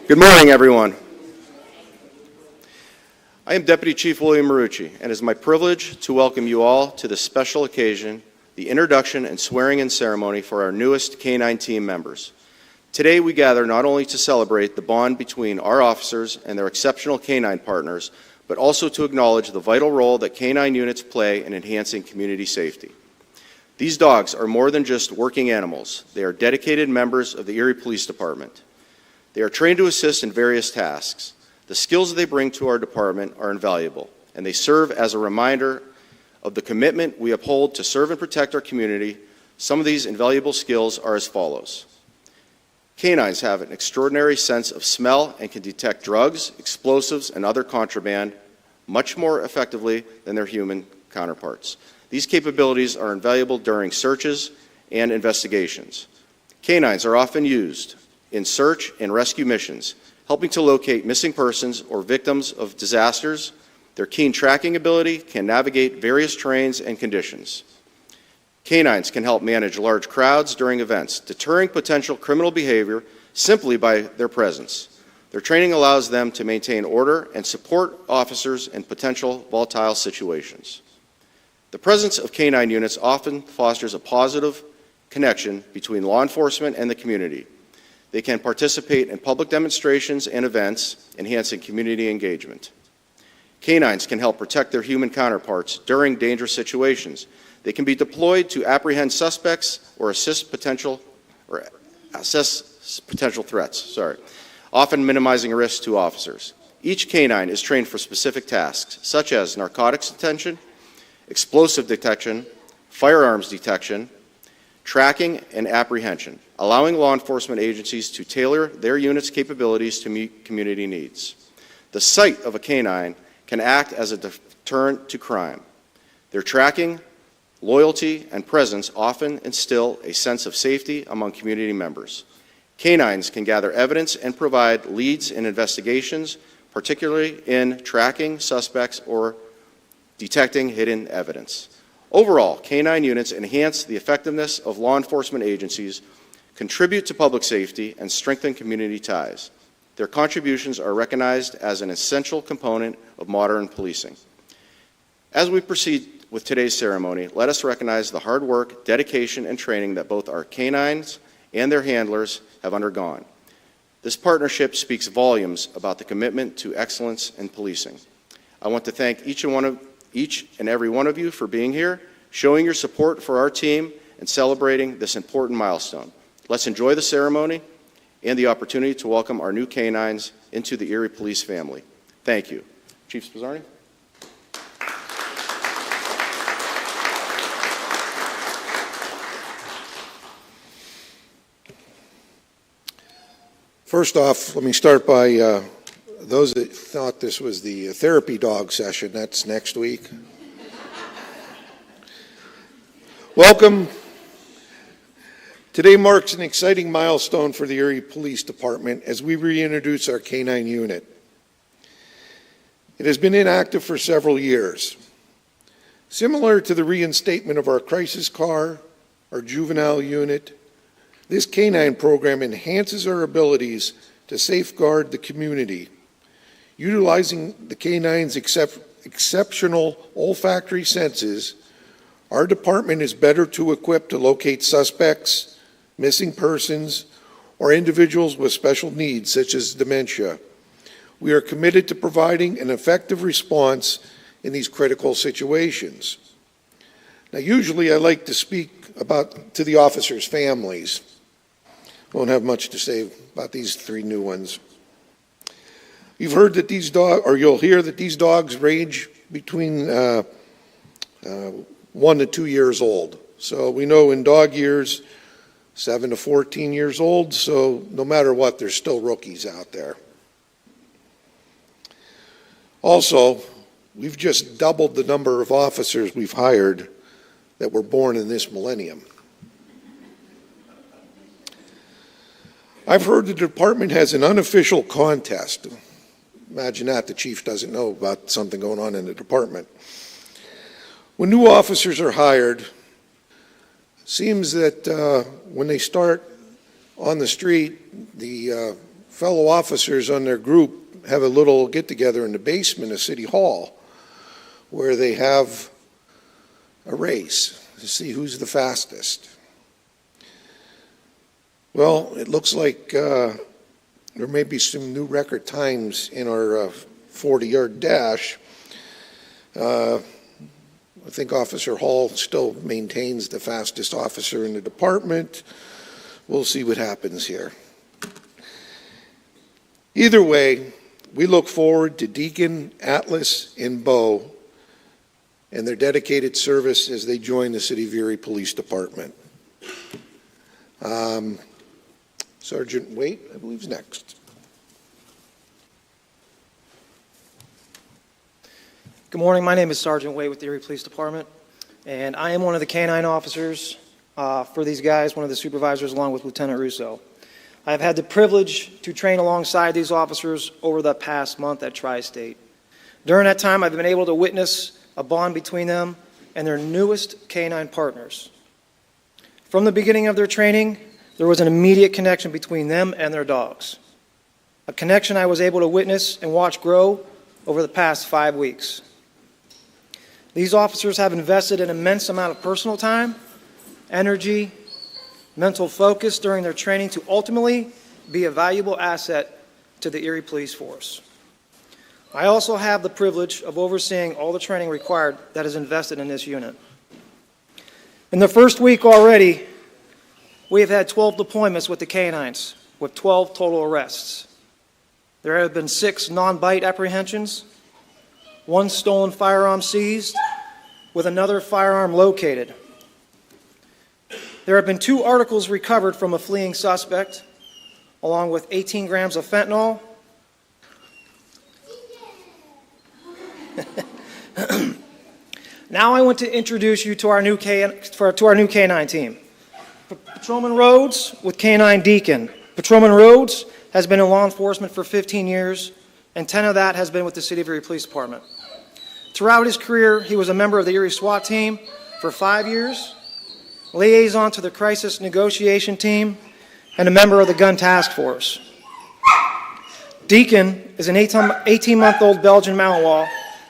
Good morning, everyone. I am Deputy Chief William Marucci, and it is my privilege to welcome you all to this special occasion, the introduction and swearing-in ceremony for our newest K-9 team members. Today, we gather not only to celebrate the bond between our officers and their exceptional K-9 partners, but also to acknowledge the vital role that K-9 units play in enhancing community safety. These dogs are more than just working animals. They are dedicated members of the Erie Police Department. They are trained to assist in various tasks. The skills they bring to our department are invaluable, and they serve as a reminder of the commitment we uphold to serve and protect our community. Some of these invaluable skills are as follows. Canines have an extraordinary sense of smell and can detect drugs, explosives, and other contraband much more effectively than their human counterparts. These capabilities are invaluable during searches and investigations. Canines are often used in search and rescue missions, helping to locate missing persons or victims of disasters. Their keen tracking ability can navigate various terrains and conditions. Canines can help manage large crowds during events, deterring potential criminal behavior simply by their presence. Their training allows them to maintain order and support officers in potential volatile situations. The presence of K-9 units often fosters a positive connection between law enforcement and the community. They can participate in public demonstrations and events, enhancing community engagement. Canines can help protect their human counterparts during dangerous situations. They can be deployed to apprehend suspects or assess potential threats, often minimizing risk to officers. Each K-9 is trained for specific tasks, such as narcotics detention, explosive detection, firearms detection, tracking, and apprehension, allowing law enforcement agencies to tailor their unit's capabilities to meet community needs. The sight of a K-9 can act as a deterrent to crime. Their tracking, loyalty, and presence often instill a sense of safety among community members. K-9s can gather evidence and provide leads in investigations, particularly in tracking suspects or detecting hidden evidence. Overall, K-9 units enhance the effectiveness of law enforcement agencies, contribute to public safety, and strengthen community ties. Their contributions are recognized as an essential component of modern policing. As we proceed with today's ceremony, let us recognize the hard work, dedication, and training that both our K-9s and their handlers have undergone. This partnership speaks volumes about the commitment to excellence in policing. I want to thank each and every one of you for being here, showing your support for our team, and celebrating this important milestone. Let's enjoy the ceremony and the opportunity to welcome our new K-9s into the Erie Police family. Thank you. Chief Spizzarni. First off, let me start by those that thought this was the therapy dog session. That's next week. Welcome. Today marks an exciting milestone for the Erie Police Department as we reintroduce our K-9 unit. It has been inactive for several years. Similar to the reinstatement of our crisis car, our juvenile unit, this K-9 program enhances our abilities to safeguard the community. Utilizing the K-9's exceptional olfactory senses, our department is better equipped to locate suspects, missing persons, or individuals with special needs such as dementia. We are committed to providing an effective response in these critical situations. Now, usually I like to speak to the officers' families. Won't have much to say about these three new ones. You've heard that these dogs, or you'll hear that these dogs range between 1 to 2 years old. So we know in dog years, 7 to 14 years old, so no matter what, there's still rookies out there. Also, we've just doubled the number of officers we've hired that were born in this millennium. I've heard the department has an unofficial contest. Imagine that, the chief doesn't know about something going on in the department. When new officers are hired, it seems that when they start on the street, the fellow officers on their group have a little get-together in the basement of City Hall where they have a race to see who's the fastest. Well, it looks like there may be some new record times in our 40-yard dash. I think Officer Hall still maintains the fastest officer in the department. We'll see what happens here. Either way, we look forward to Deacon, Atlas, and Bo and their dedicated service as they join the City of Erie Police Department. Sergeant Waite, I believe, is next. Good morning. My name is Sergeant Waite with the Erie Police Department, and I am one of the K-9 officers for these guys, one of the supervisors along with Lieutenant Russo. I've had the privilege to train alongside these officers over the past month at Tri-State. During that time, I've been able to witness a bond between them and their newest K-9 partners. From the beginning of their training, there was an immediate connection between them and their dogs, a connection I was able to witness and watch grow over the past 5 weeks. These officers have invested an immense amount of personal time, energy, mental focus during their training to ultimately be a valuable asset to the Erie Police Force. I also have the privilege of overseeing all the training required that is invested in this unit. In the first week already, we have had 12 deployments with the K-9s, with 12 total arrests. There have been 6 non-bite apprehensions, 1 stolen firearm seized, with another firearm located. There have been 2 articles recovered from a fleeing suspect, along with 18 grams of fentanyl. Now I want to introduce you to our new K-9 team. Patrolman Rhodes with K-9 Deacon. Patrolman Rhodes has been in law enforcement for 15 years, and 10 of that has been with the City of Erie Police Department. Throughout his career, he was a member of the Erie SWAT team for 5 years, liaison to the crisis negotiation team, and a member of the gun task force. Deacon is an 18-month-old Belgian Malinois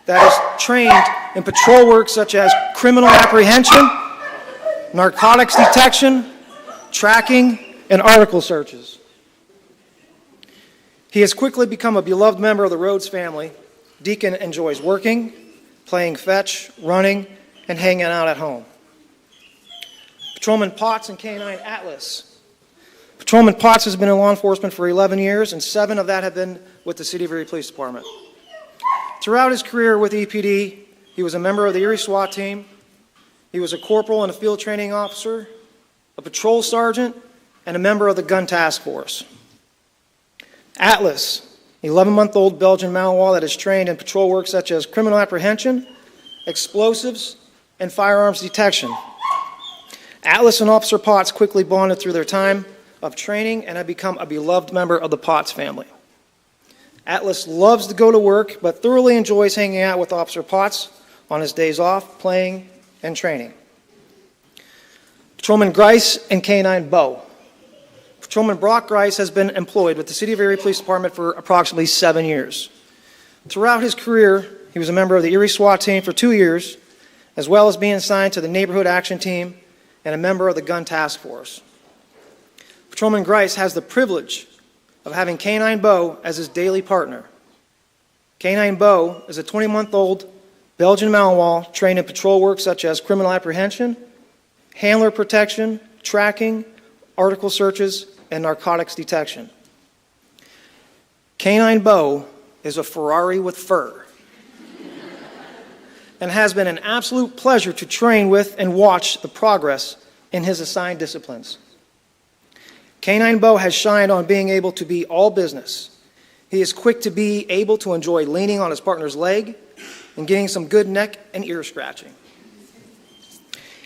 that is trained in patrol work such as criminal apprehension, narcotics detection, tracking, and article searches. He has quickly become a beloved member of the Rhodes family. Deacon enjoys working, playing fetch, running, and hanging out at home. Patrolman Potts and K-9 Atlas. Patrolman Potts has been in law enforcement for 11 years, and 7 of that have been with the City of Erie Police Department. Throughout his career with EPD, he was a member of the Erie SWAT team. He was a corporal and a field training officer, a patrol sergeant, and a member of the gun task force. Atlas, an 11-month-old Belgian Malinois that is trained in patrol work such as criminal apprehension, explosives, and firearms detection. Atlas and Officer Potts quickly bonded through their time of training and have become a beloved member of the Potts family. Atlas loves to go to work, but thoroughly enjoys hanging out with Officer Potts on his days off, playing and training. Patrolman Grice and K-9 Bo. Patrolman Brock Grice has been employed with the City of Erie Police Department for approximately 7 years. Throughout his career, he was a member of the Erie SWAT team for 2 years, as well as being assigned to the Neighborhood Action Team and a member of the Gun Task Force. Patrolman Grice has the privilege of having K-9 Bo as his daily partner. K-9 Bo is a 20-month-old Belgian Malinois trained in patrol work such as criminal apprehension, handler protection, tracking, article searches, and narcotics detection. K-9 Bo is a Ferrari with fur and has been an absolute pleasure to train with and watch the progress in his assigned disciplines. K-9 Bo has shined on being able to be all business. He is quick to be able to enjoy leaning on his partner's leg and getting some good neck and ear scratching.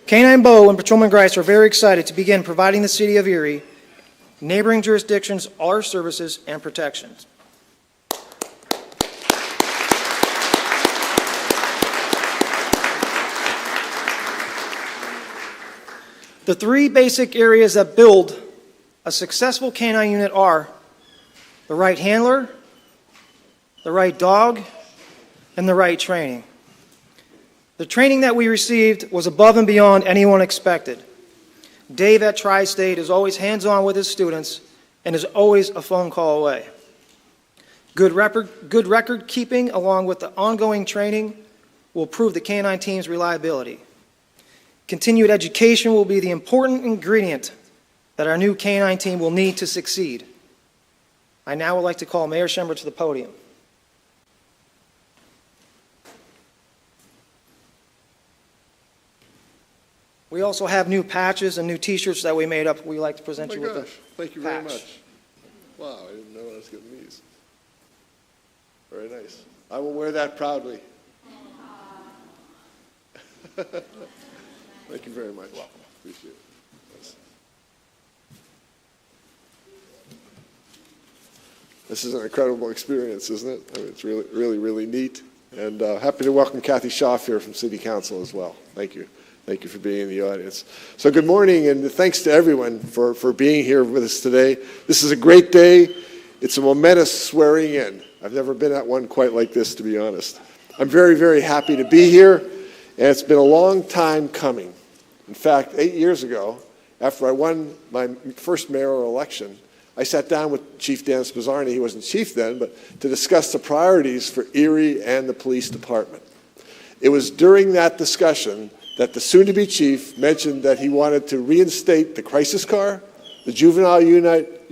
K-9 Bo and Patrolman Grice are very excited to begin providing the City of Erie, neighboring jurisdictions, all our services and protections. The 3 basic areas that build a successful K-9 unit are: the right handler, the right dog, and the right training. The training that we received was above and beyond anyone expected. Dave at Tri-State is always hands-on with his students and is always a phone call away. Good record keeping along with the ongoing training will prove the K-9 team's reliability. Continued education will be the important ingredient that our new K-9 team will need to succeed. I now would like to call Mayor Schember to the podium. We also have new patches and new T-shirts that we made up. We'd like to present you with a Thank you very patch. much. Wow, I didn't know I was getting these. Very nice. I will wear that proudly. Thank you very much. Appreciate it. Yes. This is an incredible experience, isn't it? I mean, it's really, really, really neat. And happy to welcome Kathy Schaaf here from City Council as well. Thank you. Thank you for being in the audience. So good morning, and thanks to everyone for being here with us today. This is a great day. It's a momentous swearing in. I've never been at one quite like this, to be honest. I'm very, very happy to be here, and it's been a long time coming. In fact, 8 years ago, after I won my first mayoral election, I sat down with Chief Dan Spizzarni, he wasn't chief then, but to discuss the priorities for Erie and the police department. It was during that discussion that the soon-to-be chief mentioned that he wanted to reinstate the crisis car, the juvenile unit,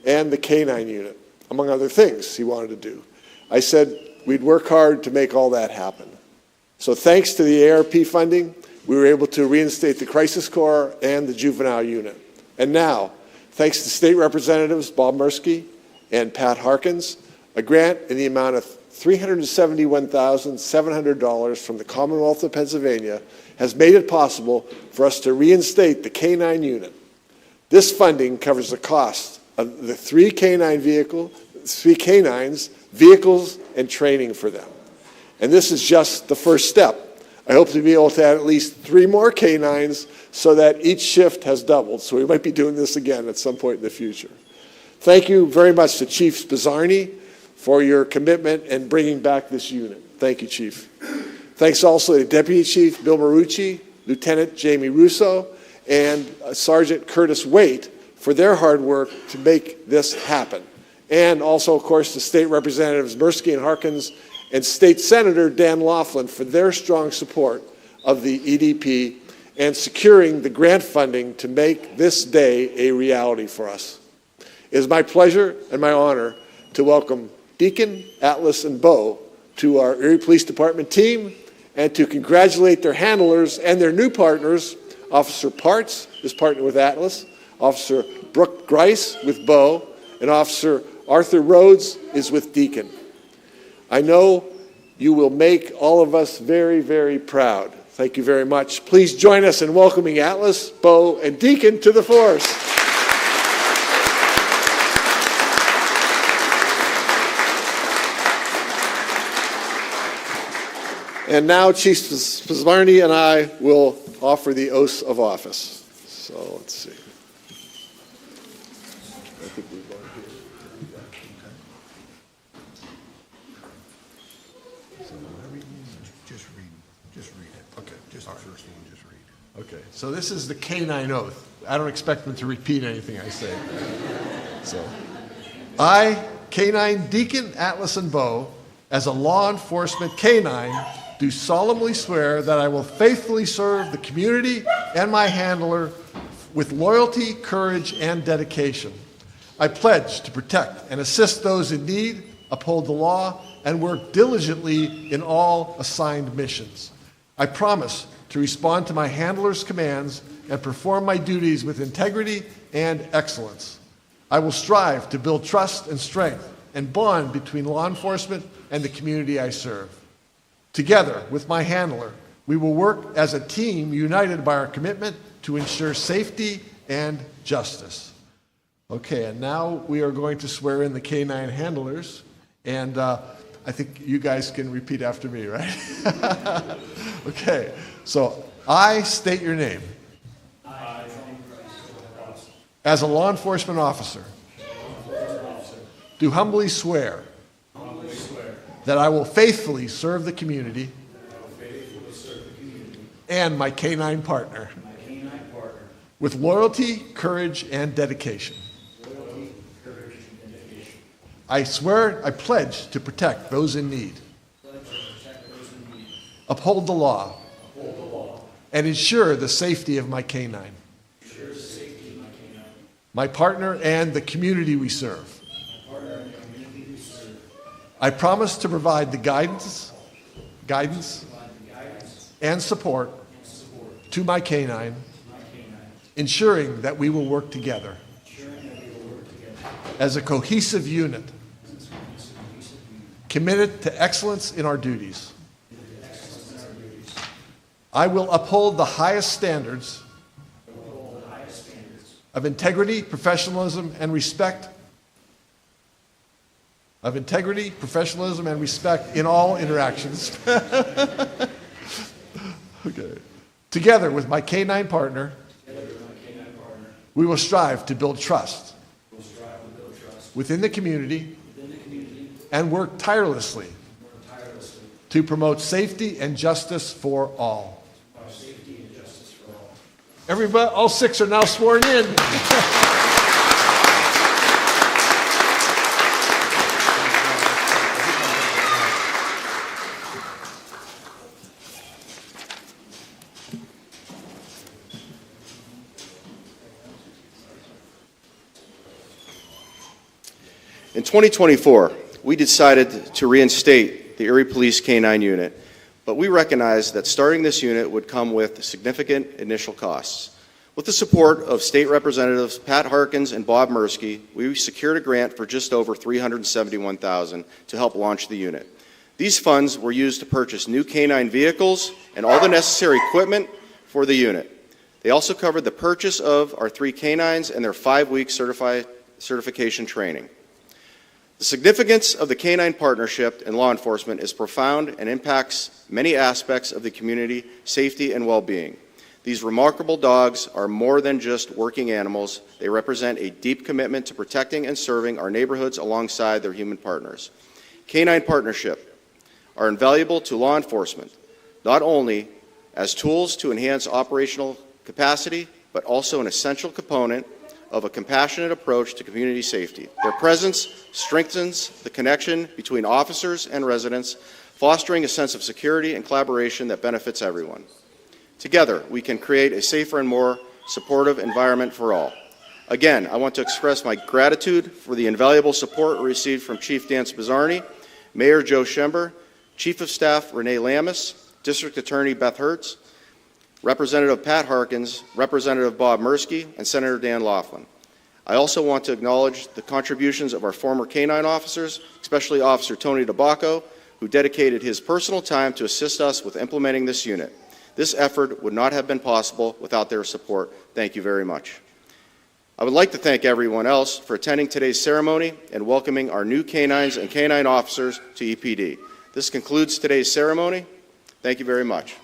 and the K-9 unit, among other things he wanted to do. I said we'd work hard to make all that happen. So thanks to the ARP funding, we were able to reinstate the crisis car and the juvenile unit. And now, thanks to state representatives Bob Mursky and Pat Harkins, a grant in the amount of $371,700 from the Commonwealth of Pennsylvania has made it possible for us to reinstate the K-9 unit. This funding covers the cost of the three K-9s, vehicles, and training for them. And this is just the first step. I hope to be able to add at least 3 more K-9s so that each shift has doubled. So we might be doing this again at some point in the future. Thank you very much to Chief Spizzarni for your commitment in bringing back this unit. Thank you, Chief. Thanks also to Deputy Chief Bill Marucci, Lieutenant Jamie Russo, and Sergeant Curtis Waite for their hard work to make this happen. And also, of course, to State Representatives Mursky and Harkins and State Senator Dan Laughlin for their strong support of the EDP and securing the grant funding to make this day a reality for us. It is my pleasure and my honor to welcome Deacon, Atlas, and Bo to our Erie Police Department team and to congratulate their handlers and their new partners. Officer Parts is partnered with Atlas, Officer Brooke Grice with Bo, and Officer Arthur Rhodes is with Deacon. I know you will make all of us very, very proud. Thank you very much. Please join us in welcoming Atlas, Bo, and Deacon to the force. And now Chief Spizzarni and I will offer the oaths of office. So let's see. I think we're going here. Just read it. Okay. Just the first one, just read. Okay. So this is the K-9 oath. I don't expect them to repeat anything I say. So, I, K-9 Deacon, Atlas, and Bo, as a law enforcement K-9, do solemnly swear that I will faithfully serve the community and my handler with loyalty, courage, and dedication. I pledge to protect and assist those in need, uphold the law, and work diligently in all assigned missions. I promise to respond to my handler's commands and perform my duties with integrity and excellence. I will strive to build trust and strength and bond between law enforcement and the community I serve. Together with my handler, we will work as a team united by our commitment to ensure safety and justice. Okay, and now we are going to swear in the K-9 handlers, and I think you guys can repeat after me, right? Okay, so I state your name. As a law enforcement officer, do humbly swear that I will faithfully serve the community and my canine partner with loyalty, courage, and dedication. I pledge to protect those in need, uphold the law, and ensure the safety of my canine, my partner, and the community we serve. I promise to provide the guidance and support to my canine, ensuring that we will work together as a cohesive unit, committed to excellence in our duties. I will uphold the highest standards of integrity, professionalism, and respect in all interactions. Okay. Together with my canine partner, we will strive to build trust within the community and work tirelessly to promote safety and justice for all. Everybody, all 6 are now sworn in. In 2024, we decided to reinstate the Erie Police K-9 unit, but we recognized that starting this unit would come with significant initial costs. With the support of State Representatives Pat Harkins and Bob Mursky, we secured a grant for just over $371,000 to help launch the unit. These funds were used to purchase new K-9 vehicles and all the necessary equipment for the unit. They also covered the purchase of our 3 K-9s and their 5-week certification training. The significance of the K-9 partnership in law enforcement is profound and impacts many aspects of the community safety and well-being. These remarkable dogs are more than just working animals. They represent a deep commitment to protecting and serving our neighborhoods alongside their human partners. K-9 partnership are invaluable to law enforcement, not only as tools to enhance operational capacity, but also an essential component of a compassionate approach to community safety. Their presence strengthens the connection between officers and residents, fostering a sense of security and collaboration that benefits everyone. Together, we can create a safer and more supportive environment for all. Again, I want to express my gratitude for the invaluable support received from Chief Dan Spizzarni, Mayor Joe Schember, Chief of Staff Renee Lamis, District Attorney Beth Hertz, Representative Pat Harkins, Representative Bob Mursky, and Senator Dan Laughlin. I also want to acknowledge the contributions of our former K-9 officers, especially Officer Tony DeBacco, who dedicated his personal time to assist us with implementing this unit. This effort would not have been possible without their support. Thank you very much. I would like to thank everyone else for attending today's ceremony and welcoming our new K-9s and K-9 officers to EPD. This concludes today's ceremony. Thank you very much.